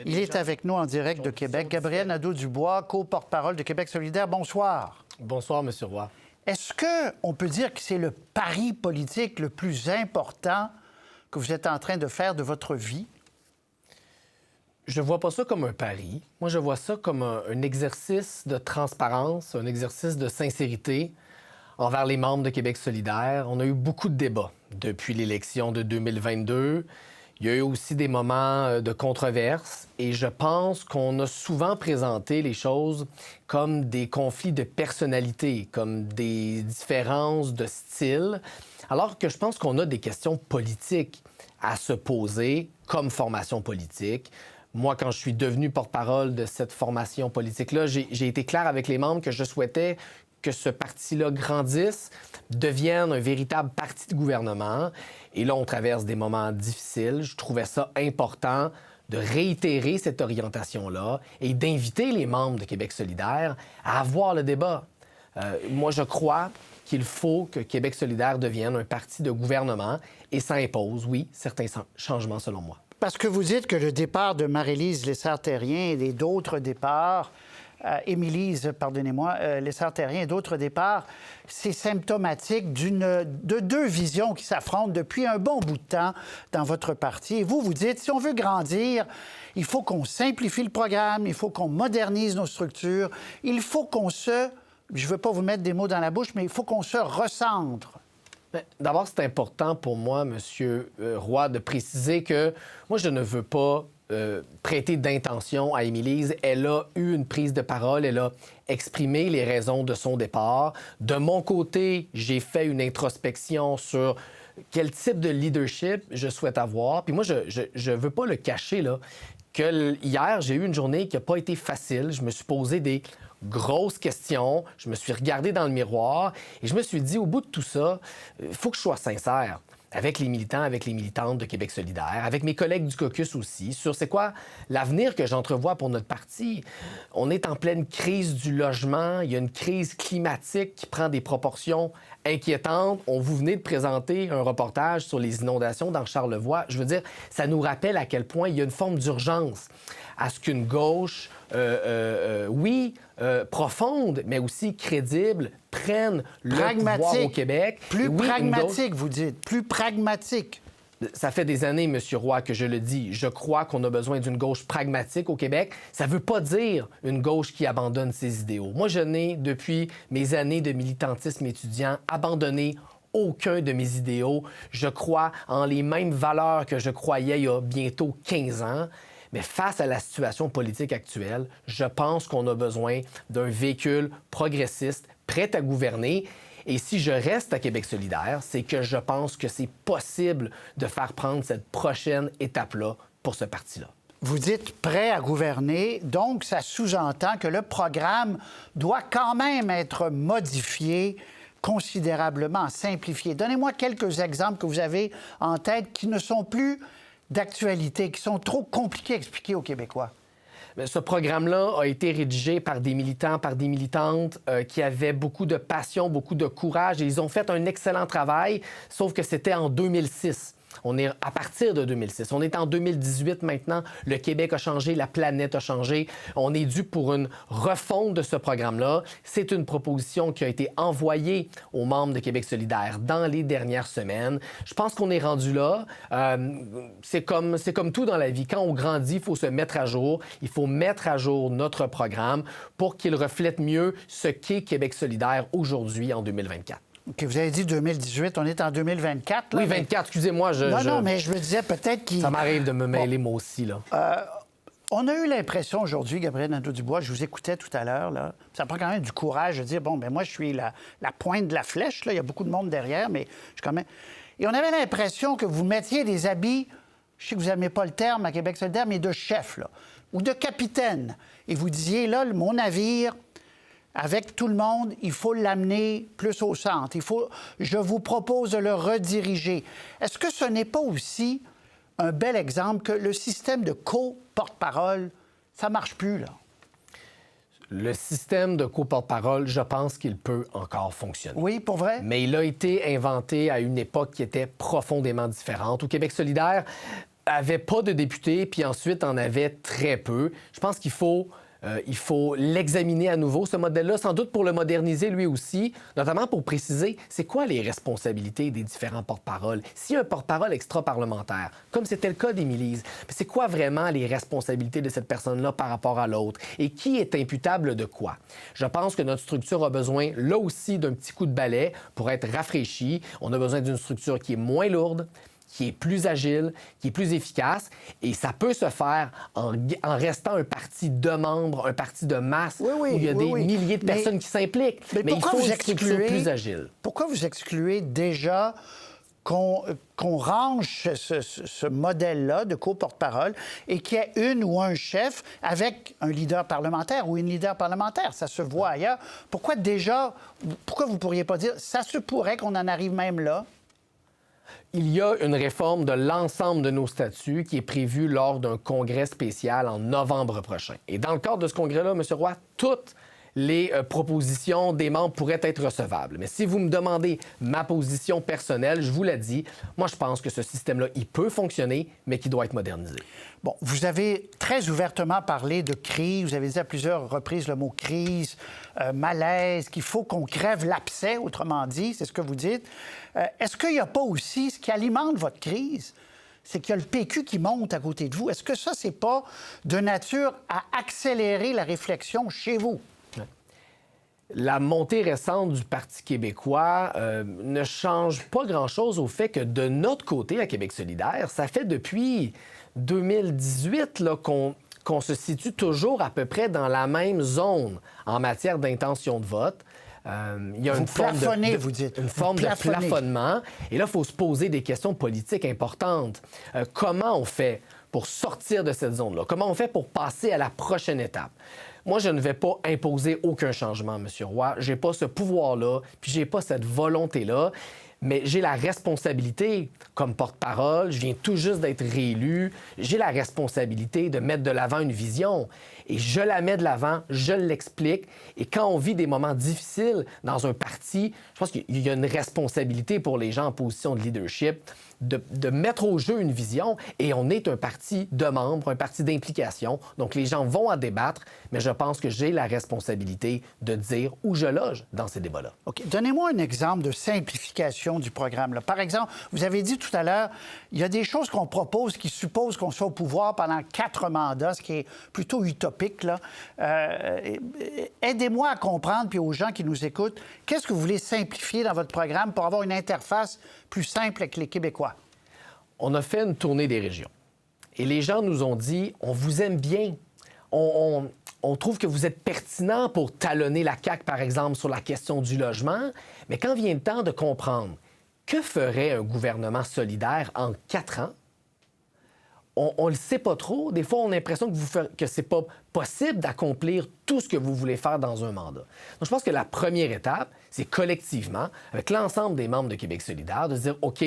Il est avec nous en direct de Québec. Gabriel Nadeau-Dubois, co-porte-parole de Québec solidaire. Bonsoir. Bonsoir, M. Roy. Est-ce qu'on peut dire que c'est le pari politique le plus important que vous êtes en train de faire de votre vie? Je ne vois pas ça comme un pari. Moi, je vois ça comme un exercice de transparence, un exercice de sincérité envers les membres de Québec solidaire. On a eu beaucoup de débats depuis l'élection de 2022. Il y a eu aussi des moments de controverse et je pense qu'on a souvent présenté les choses comme des conflits de personnalité, comme des différences de style, alors que je pense qu'on a des questions politiques à se poser comme formation politique. Moi, quand je suis devenu porte-parole de cette formation politique-là, j'ai été clair avec les membres que je souhaitais que ce parti-là grandisse, devienne un véritable parti de gouvernement. Et là, on traverse des moments difficiles. Je trouvais ça important de réitérer cette orientation-là et d'inviter les membres de Québec solidaire à avoir le débat. Moi, je crois qu'il faut que Québec solidaire devienne un parti de gouvernement et ça impose, oui, certains changements selon moi. Parce que vous dites que le départ de Marie-Lise Lessard-Terrien et d'autres départs, Émilise, pardonnez-moi, Lessard-Terrien et d'autres départs, c'est symptomatique de deux visions qui s'affrontent depuis un bon bout de temps dans votre parti. Et vous dites, si on veut grandir, il faut qu'on simplifie le programme, il faut qu'on modernise nos structures, il faut qu'on je ne veux pas vous mettre des mots dans la bouche, mais il faut qu'on se recentre. D'abord, c'est important pour moi, M. Roy, de préciser que moi, je ne veux pas prêter d'intention à Émilise. Elle a eu une prise de parole, elle a exprimé les raisons de son départ. De mon côté, j'ai fait une introspection sur quel type de leadership je souhaite avoir. Puis moi, je veux pas le cacher, là, que hier, j'ai eu une journée qui n'a pas été facile. Je me suis posé des grosses questions, je me suis regardé dans le miroir et je me suis dit, au bout de tout ça, il faut que je sois sincère avec les militants, avec les militantes de Québec solidaire, avec mes collègues du caucus aussi, sur c'est quoi l'avenir que j'entrevois pour notre parti. On est en pleine crise du logement, il y a une crise climatique qui prend des proportions inquiétantes. Vous venez de présenter un reportage sur les inondations dans Charlevoix. Je veux dire, ça nous rappelle à quel point il y a une forme d'urgence à ce qu'une gauche, profonde, mais aussi crédible, prenne le pouvoir au Québec. Plus pragmatique, vous dites. Plus pragmatique. Ça fait des années, M. Roy, que je le dis. Je crois qu'on a besoin d'une gauche pragmatique au Québec. Ça ne veut pas dire une gauche qui abandonne ses idéaux. Moi, je n'ai, depuis mes années de militantisme étudiant, abandonné aucun de mes idéaux. Je crois en les mêmes valeurs que je croyais il y a bientôt 15 ans. Mais face à la situation politique actuelle, je pense qu'on a besoin d'un véhicule progressiste, prêt à gouverner. Et si je reste à Québec solidaire, c'est que je pense que c'est possible de faire prendre cette prochaine étape-là pour ce parti-là. Vous dites prêt à gouverner, donc ça sous-entend que le programme doit quand même être modifié considérablement, simplifié. Donnez-moi quelques exemples que vous avez en tête qui ne sont plus d'actualité, qui sont trop compliqués à expliquer aux Québécois. Ce programme-là a été rédigé par des militants, par des militantes qui avaient beaucoup de passion, beaucoup de courage et ils ont fait un excellent travail, sauf que c'était en 2006. On est à partir de 2006. On est en 2018 maintenant. Le Québec a changé, la planète a changé. On est dû pour une refonte de ce programme-là. C'est une proposition qui a été envoyée aux membres de Québec solidaire dans les dernières semaines. Je pense qu'on est rendu là. C'est comme tout dans la vie. Quand on grandit, il faut se mettre à jour. Il faut mettre à jour notre programme pour qu'il reflète mieux ce qu'est Québec solidaire aujourd'hui en 2024. OK, vous avez dit 2018, on est en 2024. Là, oui, 24, excusez-moi. Non, mais je me disais peut-être qu'il... Ça m'arrive de me mêler moi aussi, là. On a eu l'impression aujourd'hui, Gabriel Nadeau-Dubois, je vous écoutais tout à l'heure, là, ça prend quand même du courage de dire, moi, je suis la pointe de la flèche, là, il y a beaucoup de monde derrière, mais je suis quand même... Et on avait l'impression que vous mettiez des habits, je sais que vous n'aimez pas le terme à Québec solidaire, mais de chef, là, ou de capitaine. Et vous disiez, là, mon navire... Avec tout le monde, il faut l'amener plus au centre. Je vous propose de le rediriger. Est-ce que ce n'est pas aussi un bel exemple que le système de co-porte-parole, ça ne marche plus, là? Le système de co-porte-parole, je pense qu'il peut encore fonctionner. Oui, pour vrai? Mais il a été inventé à une époque qui était profondément différente. Au Québec solidaire, avait pas de députés, puis ensuite en avait très peu. Je pense qu'il faut l'examiner à nouveau, ce modèle-là, sans doute pour le moderniser lui aussi, notamment pour préciser c'est quoi les responsabilités des différents porte-paroles. S'il y a un porte-parole extra-parlementaire, comme c'était le cas d'Émilise, c'est quoi vraiment les responsabilités de cette personne-là par rapport à l'autre? Et qui est imputable de quoi? Je pense que notre structure a besoin, là aussi, d'un petit coup de balai pour être rafraîchie. On a besoin d'une structure qui est moins lourde, qui est plus agile, qui est plus efficace. Et ça peut se faire en restant un parti de membres, un parti de masse, où il y a des milliers de personnes qui s'impliquent. Mais il faut une structure plus agile. Pourquoi vous excluez déjà qu'on range ce modèle-là de co-porte-parole et qu'il y ait une ou un chef avec un leader parlementaire ou une leader parlementaire? Ça se voit ailleurs. Pourquoi vous ne pourriez pas dire, ça se pourrait qu'on en arrive même là? Il y a une réforme de l'ensemble de nos statuts qui est prévue lors d'un congrès spécial en novembre prochain. Et dans le cadre de ce congrès-là, M. Roy, toutes les propositions des membres pourraient être recevables. Mais si vous me demandez ma position personnelle, je vous l'ai dit, moi, je pense que ce système-là, il peut fonctionner, mais qu'il doit être modernisé. Bon, vous avez très ouvertement parlé de crise. Vous avez dit à plusieurs reprises le mot crise, malaise, qu'il faut qu'on crève l'abcès, autrement dit, c'est ce que vous dites. Est-ce qu'il n'y a pas aussi ce qui alimente votre crise? C'est qu'il y a le PQ qui monte à côté de vous. Est-ce que ça, c'est pas de nature à accélérer la réflexion chez vous? La montée récente du Parti québécois ne change pas grand-chose au fait que de notre côté, à Québec solidaire, ça fait depuis 2018 là, qu'on se situe toujours à peu près dans la même zone en matière d'intention de vote. Il y a vous plafonnez, vous dites. Une forme de plafonnement. Et là, il faut se poser des questions politiques importantes. Comment on fait pour sortir de cette zone-là? Comment on fait pour passer à la prochaine étape? Moi, je ne vais pas imposer aucun changement, M. Roy. Je n'ai pas ce pouvoir-là, puis je n'ai pas cette volonté-là. Mais j'ai la responsabilité, comme porte-parole, je viens tout juste d'être réélu, j'ai la responsabilité de mettre de l'avant une vision. Et je la mets de l'avant, je l'explique. Et quand on vit des moments difficiles dans un parti, je pense qu'il y a une responsabilité pour les gens en position de leadership de mettre au jeu une vision. Et on est un parti de membres, un parti d'implication. Donc, les gens vont en débattre, mais je pense que j'ai la responsabilité de dire où je loge dans ces débats-là. OK. Donnez-moi un exemple de simplification du programme, là. Par exemple, vous avez dit tout à l'heure, il y a des choses qu'on propose qui supposent qu'on soit au pouvoir pendant 4 mandats, ce qui est plutôt utopique, là. Aidez-moi à comprendre, puis aux gens qui nous écoutent, qu'est-ce que vous voulez simplifier dans votre programme pour avoir une interface plus simple avec les Québécois? On a fait une tournée des régions. Et les gens nous ont dit, on vous aime bien. On trouve que vous êtes pertinent pour talonner la CAQ, par exemple, sur la question du logement. Mais quand vient le temps de comprendre que ferait un gouvernement solidaire en 4 ans, on ne le sait pas trop. Des fois, on a l'impression que c'est pas possible d'accomplir tout ce que vous voulez faire dans un mandat. Donc, je pense que la première étape, c'est collectivement, avec l'ensemble des membres de Québec solidaire, de se dire, OK,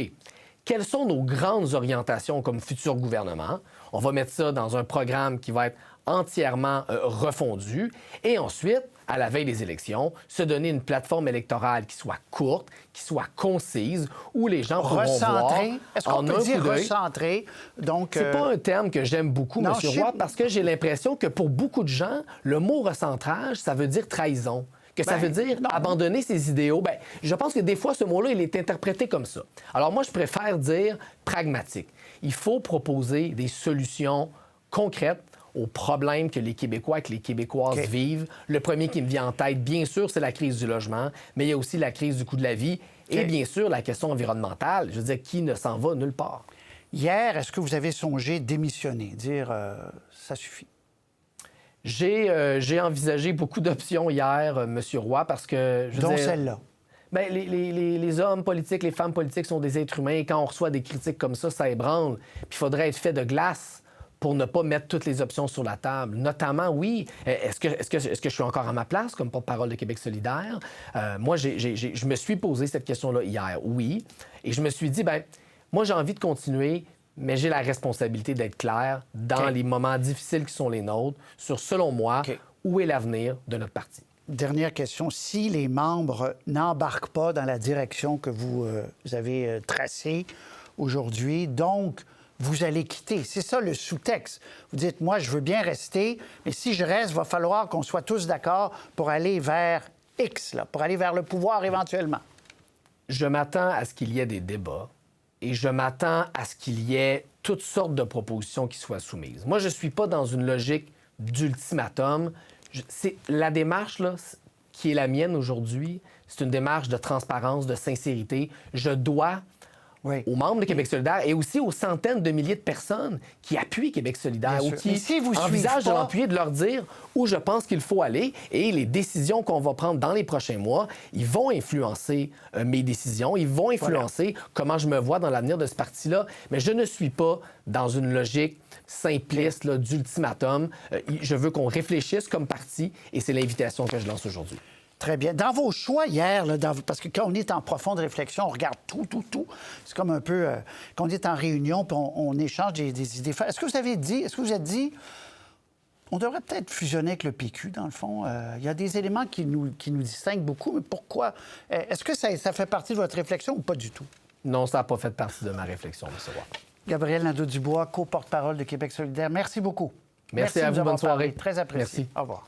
quelles sont nos grandes orientations comme futur gouvernement? On va mettre ça dans un programme qui va être entièrement refondu. Et ensuite, à la veille des élections, se donner une plateforme électorale qui soit courte, qui soit concise, où les gens pourront voir Est-ce qu'on peut dire recentré? Donc, c'est pas un terme que j'aime beaucoup, M. Roy, parce que j'ai l'impression que pour beaucoup de gens, le mot recentrage, ça veut dire trahison. Que ça veut dire abandonner ses idéaux. Bien, je pense que des fois, ce mot-là, il est interprété comme ça. Alors moi, je préfère dire pragmatique. Il faut proposer des solutions concrètes aux problèmes que les Québécois et que les Québécoises vivent. Le premier qui me vient en tête, bien sûr, c'est la crise du logement, mais il y a aussi la crise du coût de la vie et bien sûr la question environnementale. Je veux dire, qui ne s'en va nulle part. Hier, est-ce que vous avez songé démissionner, dire ça suffit? J'ai envisagé beaucoup d'options hier, M. Roy, parce que... Dont celle-là. Bien, les hommes politiques, les femmes politiques sont des êtres humains et quand on reçoit des critiques comme ça ébranle. Puis il faudrait être fait de glace pour ne pas mettre toutes les options sur la table. Notamment, oui, est-ce que je suis encore à ma place comme porte-parole de Québec solidaire? Moi, je me suis posé cette question-là hier, oui. Et je me suis dit, bien, moi, j'ai envie de continuer, mais j'ai la responsabilité d'être clair dans les moments difficiles qui sont les nôtres sur, selon moi, où est l'avenir de notre parti. Dernière question. Si les membres n'embarquent pas dans la direction que vous avez tracée aujourd'hui, donc vous allez quitter. C'est ça le sous-texte. Vous dites, moi, je veux bien rester, mais si je reste, il va falloir qu'on soit tous d'accord pour aller vers X, là, pour aller vers le pouvoir éventuellement. Je m'attends à ce qu'il y ait des débats et je m'attends à ce qu'il y ait toutes sortes de propositions qui soient soumises. Moi, je ne suis pas dans une logique d'ultimatum. C'est la démarche là, qui est la mienne aujourd'hui, c'est une démarche de transparence, de sincérité. Je dois aux membres de Québec solidaire et aussi aux centaines de milliers de personnes qui appuient Québec solidaire ou qui envisagent de l'appuyer, de leur dire où je pense qu'il faut aller. Et les décisions qu'on va prendre dans les prochains mois, ils vont influencer mes décisions, ils vont influencer comment je me vois dans l'avenir de ce parti-là. Mais je ne suis pas dans une logique simpliste là, d'ultimatum. Je veux qu'on réfléchisse comme parti et c'est l'invitation que je lance aujourd'hui. Très bien. Dans vos choix hier, là, parce que quand on est en profonde réflexion, on regarde tout. C'est comme un peu quand on est en réunion puis on échange des idées. Est-ce que vous êtes dit, on devrait peut-être fusionner avec le PQ, dans le fond? Il y a des éléments qui nous distinguent beaucoup, mais pourquoi? Est-ce que ça fait partie de votre réflexion ou pas du tout? Non, ça n'a pas fait partie de ma réflexion, M. Roy. Gabriel Nadeau-Dubois, co-porte-parole de Québec solidaire, merci beaucoup. Merci à vous, bonne soirée. Très apprécié. Merci. Au revoir.